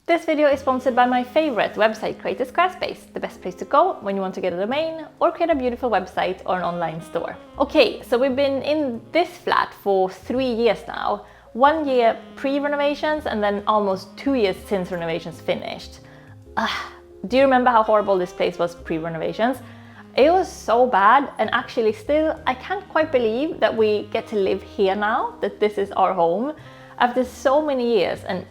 This video is sponsored by my favorite website creator, Squarespace, the best place to go when you want to get a domain or create a beautiful website or an online store. Okay, so we've been in this flat for 3 years now. 1 year pre-renovations and then almost 2 years since renovations finished. Do you remember how horrible this place was pre-renovations? It was so bad, and actually still I can't quite believe that we get to live here now, that this is our home. After so many years and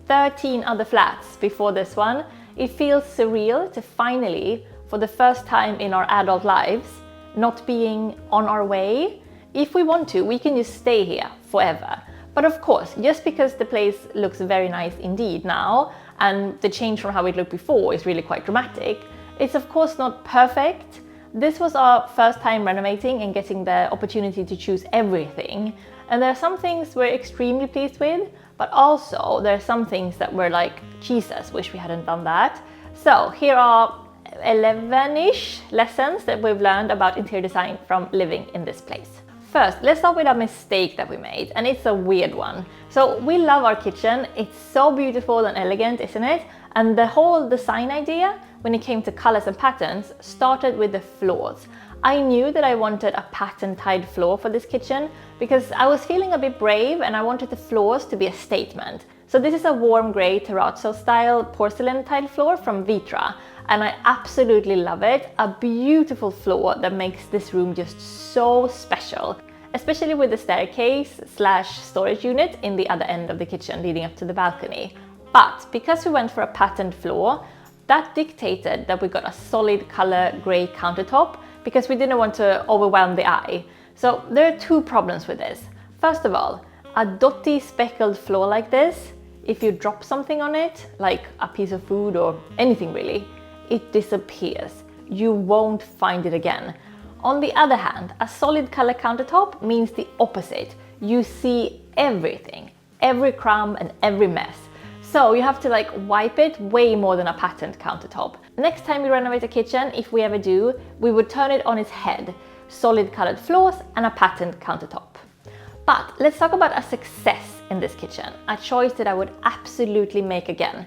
13 other flats before this one, it feels surreal to finally, for the first time in our adult lives, not being on our way. If we want to, we can just stay here forever. But of course, just because the place looks very nice indeed now, and the change from how it looked before is really quite dramatic, it's of course not perfect. This was our first time renovating and getting the opportunity to choose everything. And there are some things we're extremely pleased with, but also there are some things that we're like, Jesus, wish we hadn't done that. So here are 11-ish lessons that we've learned about interior design from living in this place. First, let's start with a mistake that we made, and it's a weird one. So we love our kitchen. It's so beautiful and elegant, isn't it? And the whole design idea, when it came to colors and patterns, started with the floors. I knew that I wanted a pattern-tiled floor for this kitchen because I was feeling a bit brave and I wanted the floors to be a statement. So this is a warm grey terrazzo style porcelain tile floor from Vitra, and I absolutely love it. A beautiful floor that makes this room just so special, especially with the staircase / storage unit in the other end of the kitchen leading up to the balcony. But because we went for a patterned floor, that dictated that we got a solid color grey countertop because we didn't want to overwhelm the eye. So there are two problems with this. First of all, a dotty speckled floor like this, if you drop something on it, like a piece of food or anything really, it disappears. You won't find it again. On the other hand, a solid color countertop means the opposite. You see everything, every crumb and every mess. So you have to like wipe it way more than a patterned countertop. Next time we renovate a kitchen, if we ever do, we would turn it on its head. Solid colored floors and a patterned countertop. But let's talk about a success in this kitchen. A choice that I would absolutely make again.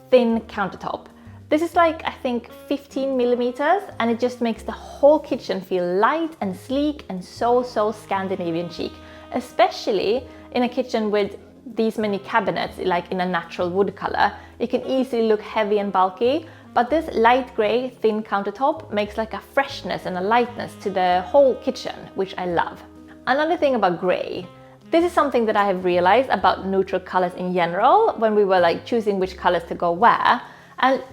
Thin countertop. This is like, I think 15 millimeters, and it just makes the whole kitchen feel light and sleek and so Scandinavian chic. Especially in a kitchen with these many cabinets, like in a natural wood color. It can easily look heavy and bulky, but this light gray thin countertop makes like a freshness and a lightness to the whole kitchen, which I love. Another thing about gray, this is something that I have realized about neutral colors in general when we were like choosing which colors to go where. And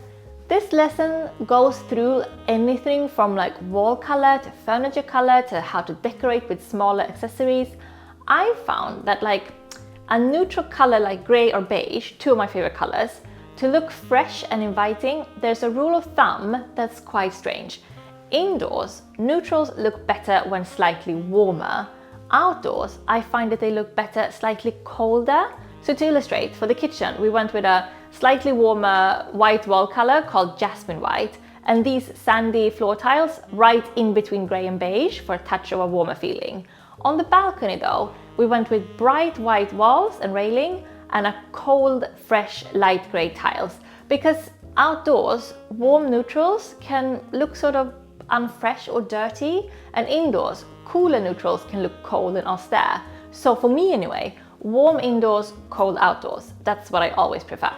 this lesson goes through anything from like wall color to furniture color to how to decorate with smaller accessories. I found that like a neutral color like gray or beige, two of my favorite colors, to look fresh and inviting, there's a rule of thumb that's quite strange. Indoors, neutrals look better when slightly warmer. Outdoors, I find that they look better slightly colder. So to illustrate, for the kitchen, we went with a slightly warmer white wall color called jasmine white, and these sandy floor tiles right in between gray and beige for a touch of a warmer feeling. On the balcony though, we went with bright white walls and railing and a cold, fresh, light grey tiles. Because outdoors, warm neutrals can look sort of unfresh or dirty, and indoors, cooler neutrals can look cold and austere. So for me anyway, warm indoors, cold outdoors. That's what I always prefer.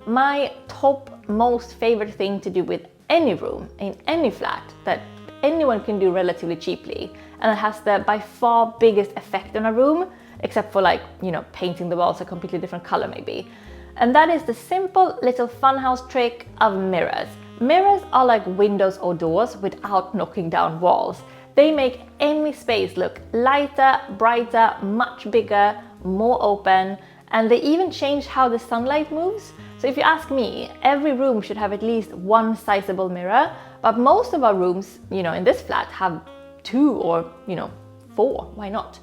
My top most favorite thing to do with any room in any flat that anyone can do relatively cheaply, and it has the by far biggest effect on a room, except for like, you know, painting the walls a completely different color maybe. And that is the simple little funhouse trick of mirrors. Mirrors are like windows or doors without knocking down walls. They make any space look lighter, brighter, much bigger, more open, and they even change how the sunlight moves. So if you ask me, every room should have at least one sizable mirror, but most of our rooms, you know, in this flat have 2 or, you know, 4, why not?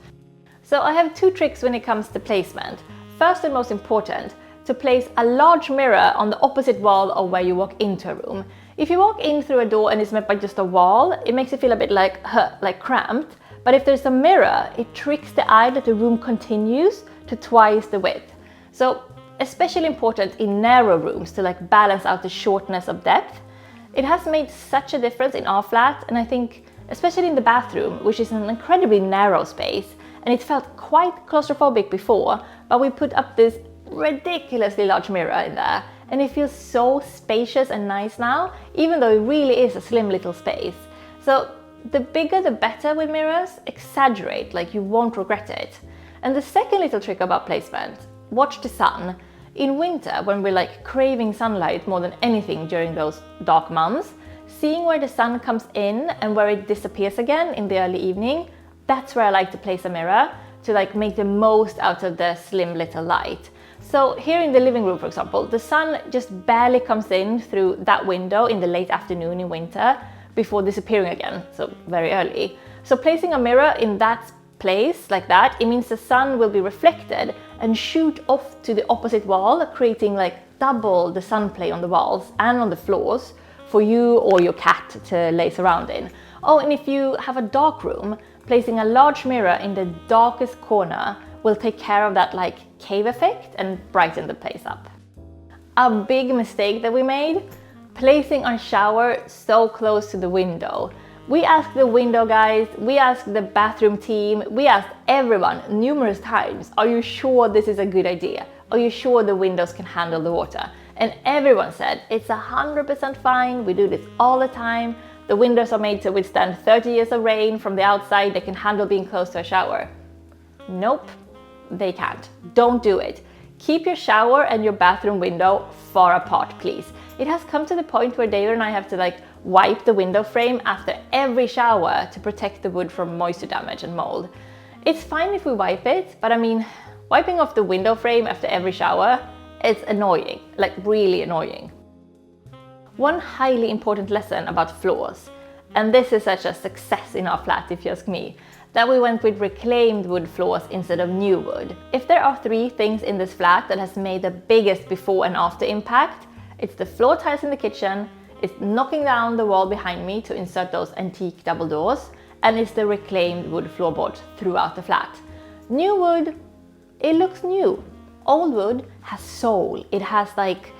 So I have 2 tricks when it comes to placement. First and most important, to place a large mirror on the opposite wall of where you walk into a room. If you walk in through a door and it's met by just a wall, it makes it feel a bit like cramped. But if there's a mirror, it tricks the eye that the room continues to twice the width. So especially important in narrow rooms to like balance out the shortness of depth. It has made such a difference in our flat, and I think especially in the bathroom, which is an incredibly narrow space, and it felt quite claustrophobic before, but we put up this ridiculously large mirror in there, and it feels so spacious and nice now, even though it really is a slim little space. So the bigger the better with mirrors. Exaggerate, like you won't regret it. And the second little trick about placement, watch the sun. In winter, when we're like craving sunlight more than anything during those dark months, seeing where the sun comes in and where it disappears again in the early evening, that's where I like to place a mirror to like make the most out of the slim little light. So here in the living room, for example, the sun just barely comes in through that window in the late afternoon in winter before disappearing again, so very early. So placing a mirror in that place like that, it means the sun will be reflected and shoot off to the opposite wall, creating like double the sun play on the walls and on the floors for you or your cat to laze around in. Oh, and if you have a dark room, placing a large mirror in the darkest corner will take care of that like cave effect and brighten the place up. A big mistake that we made, placing our shower so close to the window. We asked the window guys, we asked the bathroom team, we asked everyone numerous times, are you sure this is a good idea? Are you sure the windows can handle the water? And everyone said, it's 100% fine, we do this all the time. The windows are made to withstand 30 years of rain from the outside, they can handle being close to a shower. Nope, they can't. Don't do it. Keep your shower and your bathroom window far apart, please. It has come to the point where David and I have to like wipe the window frame after every shower to protect the wood from moisture damage and mold. It's fine if we wipe it, but I mean, wiping off the window frame after every shower, it's annoying, like really annoying. One highly important lesson about floors, and this is such a success in our flat if you ask me, that we went with reclaimed wood floors instead of new wood. If there are 3 things in this flat that has made the biggest before and after impact, it's the floor tiles in the kitchen, it's knocking down the wall behind me to insert those antique double doors, and it's the reclaimed wood floorboards throughout the flat. New wood, it looks new. Old wood has soul. It has like,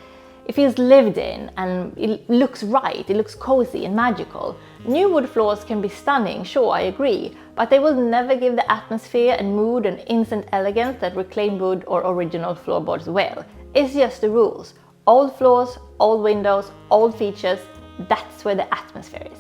it feels lived in and it looks right, it looks cozy and magical. New wood floors can be stunning, sure, I agree, but they will never give the atmosphere and mood and instant elegance that reclaimed wood or original floorboards will. It's just the rules. Old floors, old windows, old features, that's where the atmosphere is.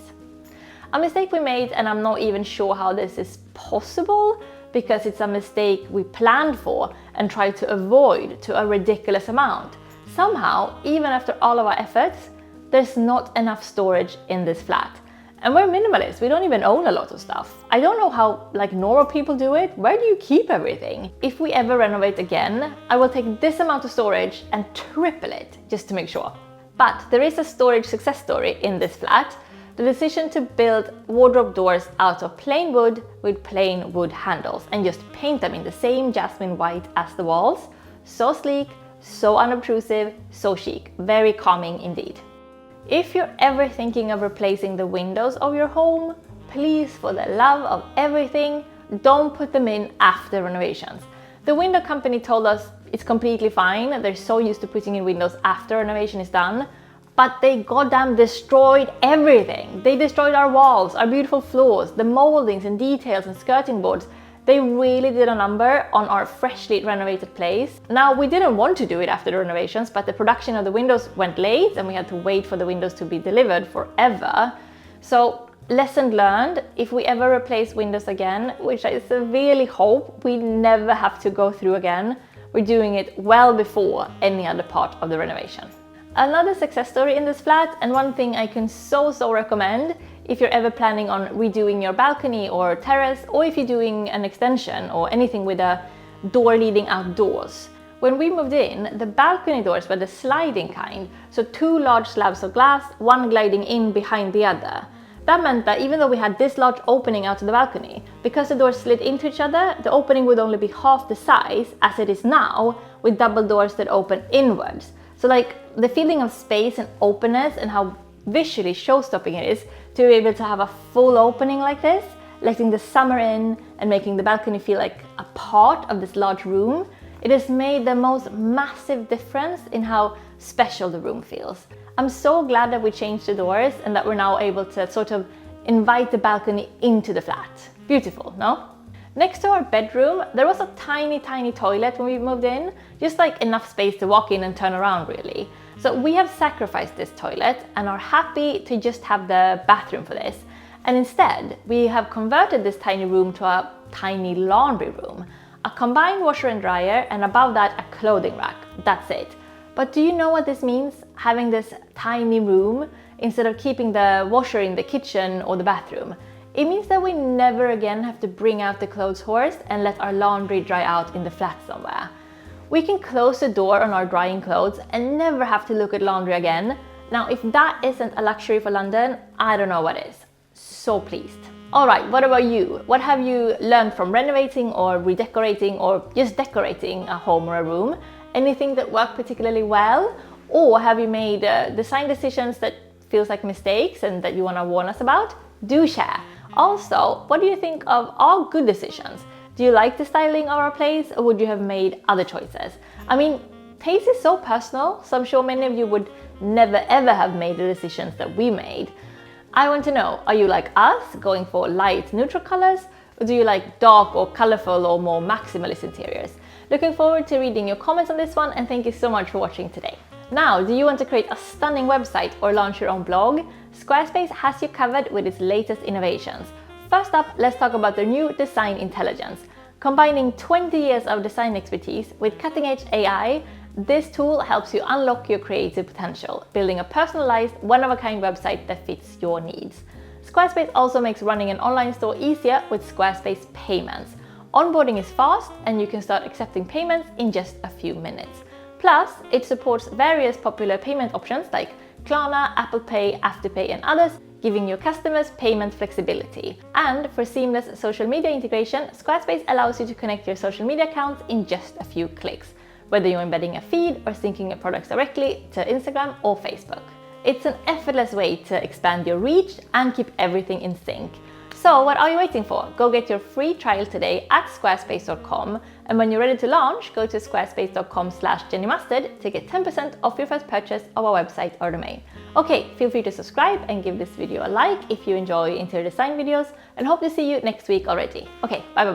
A mistake we made, and I'm not even sure how this is possible, because it's a mistake we planned for and tried to avoid to a ridiculous amount. Somehow, even after all of our efforts, there's not enough storage in this flat. And we're minimalists, we don't even own a lot of stuff. I don't know how like normal people do it. Where do you keep everything? If we ever renovate again, I will take this amount of storage and triple it just to make sure. But there is a storage success story in this flat. The decision to build wardrobe doors out of plain wood with plain wood handles and just paint them in the same jasmine white as the walls. So sleek, so unobtrusive, so chic, very calming indeed. If you're ever thinking of replacing the windows of your home, please, for the love of everything, don't put them in after renovations. The window company told us it's completely fine, they're so used to putting in windows after renovation is done, but they goddamn destroyed everything. They destroyed our walls, our beautiful floors, the moldings and details and skirting boards. They really did a number on our freshly renovated place. Now, we didn't want to do it after the renovations, but the production of the windows went late and we had to wait for the windows to be delivered forever. So, lesson learned, if we ever replace windows again, which I severely hope we never have to go through again, we're doing it well before any other part of the renovation. Another success story in this flat, and one thing I can so recommend if you're ever planning on redoing your balcony or terrace, or if you're doing an extension or anything with a door leading outdoors. When we moved in, the balcony doors were the sliding kind, so 2 large slabs of glass, one gliding in behind the other. That meant that even though we had this large opening out to the balcony, because the doors slid into each other, the opening would only be half the size as it is now, with double doors that open inwards. So like the feeling of space and openness and how visually show-stopping it is to be able to have a full opening like this, letting the summer in and making the balcony feel like a part of this large room. It has made the most massive difference in how special the room feels. I'm so glad that we changed the doors and that we're now able to sort of invite the balcony into the flat. Beautiful, no? Next to our bedroom, there was a tiny toilet when we moved in, just like enough space to walk in and turn around really. So we have sacrificed this toilet and are happy to just have the bathroom for this. And instead, we have converted this tiny room to a tiny laundry room. A combined washer and dryer, and above that a clothing rack. That's it. But do you know what this means? Having this tiny room instead of keeping the washer in the kitchen or the bathroom. It means that we never again have to bring out the clothes horse and let our laundry dry out in the flat somewhere. We can close the door on our drying clothes and never have to look at laundry again. Now, if that isn't a luxury for London, I don't know what is. So pleased. Alright, what about you? What have you learned from renovating or redecorating or just decorating a home or a room? Anything that worked particularly well? Or have you made design decisions that feels like mistakes and that you want to warn us about? Do share. Also, what do you think of our good decisions? Do you like the styling of our place, or would you have made other choices? I mean, taste is so personal, so I'm sure many of you would never ever have made the decisions that we made. I want to know, are you like us, going for light neutral colors, or do you like dark or colorful or more maximalist interiors? Looking forward to reading your comments on this one, and thank you so much for watching today. Now, do you want to create a stunning website or launch your own blog? Squarespace has you covered with its latest innovations. First up, let's talk about their new design intelligence. Combining 20 years of design expertise with cutting-edge AI, this tool helps you unlock your creative potential, building a personalized, one-of-a-kind website that fits your needs. Squarespace also makes running an online store easier with Squarespace Payments. Onboarding is fast and you can start accepting payments in just a few minutes. Plus, it supports various popular payment options like Klarna, Apple Pay, Afterpay and others, giving your customers payment flexibility. And for seamless social media integration, Squarespace allows you to connect your social media accounts in just a few clicks, whether you're embedding a feed or syncing your products directly to Instagram or Facebook. It's an effortless way to expand your reach and keep everything in sync. So what are you waiting for? Go get your free trial today at squarespace.com, and when you're ready to launch, go to squarespace.com/jennymustard to get 10% off your first purchase of our website or domain. Okay, feel free to subscribe and give this video a like if you enjoy interior design videos, and hope to see you next week already. Okay, bye.